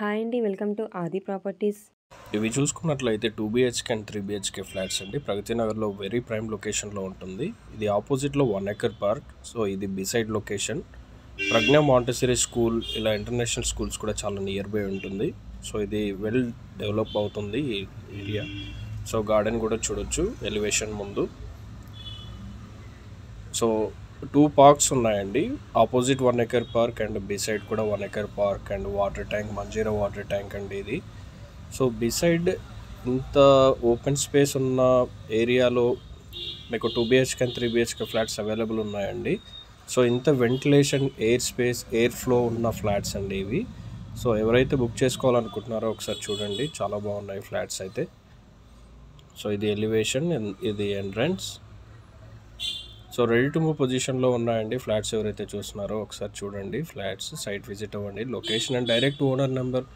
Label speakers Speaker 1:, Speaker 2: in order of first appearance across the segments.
Speaker 1: Hi అండి. Welcome to ఆది properties.
Speaker 2: ఇవి చూసుకున్నట్లయితే 2 బీహెచ్కే అండ్ 3 బీహెచ్కే ఫ్లాట్స్ అండి. ప్రగతి నగర్లో వెరీ ప్రైమ్ లొకేషన్లో ఉంటుంది. ఇది ఆపోజిట్లో 1 ఎకర్ పార్క్. సో ఇది beside location. Pragna Montessori school ఇలా ఇంటర్నేషనల్ స్కూల్స్ కూడా చాలా నియర్ బై ఉంటుంది. సో ఇది వెల్ డెవలప్ అవుతుంది ఈ ఏరియా. సో గార్డెన్ కూడా చూడొచ్చు ఎలివేషన్ ముందు. సో 2 పార్క్స్ ఉన్నాయండి. Opposite 1 acre park and beside కూడా 1 acre park and water tank, Manjeera water tank అండి ఇది. సో బిసైడ్ ఇంత ఓపెన్ స్పేస్ ఉన్న ఏరియాలో మీకు 2 BHK and 3 BHK flats available ఉన్నాయండి. సో ఇంత ventilation, air space, air flow ఉన్న ఫ్లాట్స్ అండి ఇవి. సో ఎవరైతే బుక్ చేసుకోవాలనుకుంటున్నారో ఒకసారి చూడండి, చాలా బాగున్నాయి ఫ్లాట్స్ అయితే. సో ఇది ఎలివేషన్, ఇది entrance. So ready to move పొజిషన్లో ఉన్నాయండి ఫ్లాట్స్. ఎవరైతే చూస్తున్నారో ఒకసారి చూడండి ఫ్లాట్స్, సైట్ విజిట్ అవ్వండి. Location and direct owner number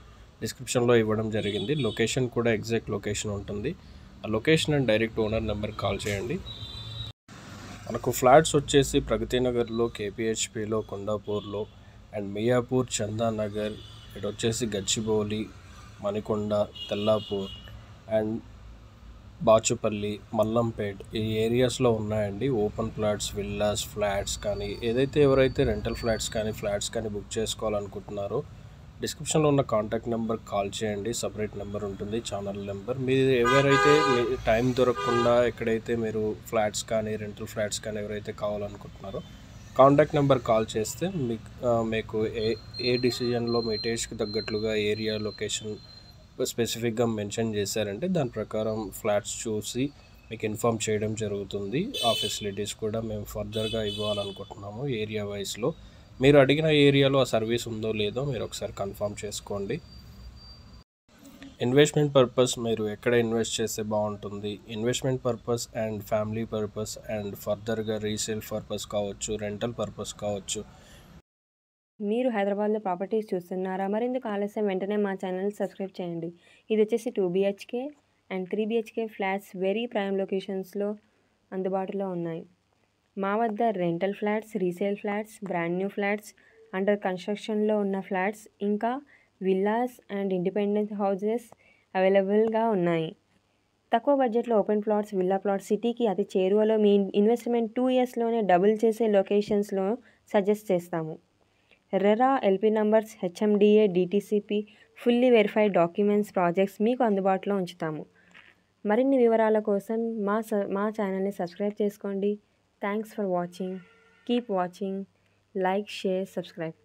Speaker 2: డిస్క్రిప్షన్లో ఇవ్వడం జరిగింది. లొకేషన్ కూడా ఎగ్జాక్ట్ లొకేషన్ ఉంటుంది. ఆ location and direct owner number call చేయండి. మనకు ఫ్లాట్స్ వచ్చేసి ప్రగతి నగర్లో, కేపీహెచ్పిలో, కొండాపూర్లో అండ్ మియాపూర్, చందానగర్, ఇటు వచ్చేసి గచ్చిబౌలి, మణికొండ, తెల్లాపూర్ అండ్ బాచుపల్లి, మల్లంపేట్ ఈ ఏరియాస్లో ఉన్నాయండి. ఓపెన్ ప్లాట్స్, విల్లాస్, ఫ్లాట్స్ కానీ ఎవరైతే రెంటల్ ఫ్లాట్స్ కానీ బుక్ చేసుకోవాలనుకుంటున్నారో డిస్క్రిప్షన్లో ఉన్న కాంటాక్ట్ నెంబర్ కాల్ చేయండి. సపరేట్ నెంబర్ ఉంటుంది, ఛానల్ నెంబర్. మీరు ఎవరైతే టైం దొరకకుండా ఎక్కడైతే మీరు ఫ్లాట్స్ కానీ రెంటల్ ఫ్లాట్స్ కానీ ఎవరైతే కావాలనుకుంటున్నారో కాంటాక్ట్ నెంబర్ కాల్ చేస్తే మీకు ఏ డిసిజన్లో మీ టేస్ట్కి తగ్గట్లుగా ఏరియా, లొకేషన్ స్పెసిఫిక్గా మెన్షన్ చేశారంటే దాని ప్రకారం ఫ్లాట్స్ చూసి మీకు ఇన్ఫామ్ చేయడం జరుగుతుంది. ఆ ఫెసిలిటీస్ కూడా మేము ఫర్దర్గా ఇవ్వాలనుకుంటున్నాము ఏరియా వైజ్లో. మీరు అడిగిన ఏరియాలో ఆ సర్వీస్ ఉందో లేదో మీరు ఒకసారి కన్ఫర్మ్ చేసుకోండి. ఇన్వెస్ట్మెంట్ పర్పస్ మీరు ఎక్కడ ఇన్వెస్ట్ చేస్తే బాగుంటుంది, investment purpose and family purpose and ఫర్దర్గా రీసేల్ పర్పస్ కావచ్చు, రెంటల్ పర్పస్ కావచ్చు.
Speaker 1: మీరు హైదరాబాద్లో ప్రాపర్టీస్ చూస్తున్నారా? మరెందుకు ఆలస్యం, వెంటనే మా ఛానల్ సబ్స్క్రైబ్ చేయండి. ఇది వచ్చేసి 2 BHK and 3 BHK flats very prime లొకేషన్స్లో అందుబాటులో ఉన్నాయి. మా వద్ద rental flats, resale flats, brand new flats, under కన్స్ట్రక్షన్లో ఉన్న ఫ్లాట్స్, ఇంకా విల్లాస్ అండ్ ఇండిపెండెంట్ హౌజెస్ అవైలబుల్గా ఉన్నాయి. తక్కువ బడ్జెట్లో ఓపెన్ ప్లాట్స్, విల్లా ప్లాట్స్, సిటీకి అతి చేరువలో మీ ఇన్వెస్ట్మెంట్ 2 ఇయర్స్లోనే డబుల్ చేసే లొకేషన్స్లో సజెస్ట్ చేస్తాము. RERA, LP numbers, HMDA, DTCP, fully verified documents, projects మీకు అందుబాటులో ఉంచుతాము. మరిన్ని వివరాల కోసం మా ఛానల్ని సబ్స్క్రైబ్ చేసుకోండి. Thanks for watching. Keep watching. Like, share, subscribe.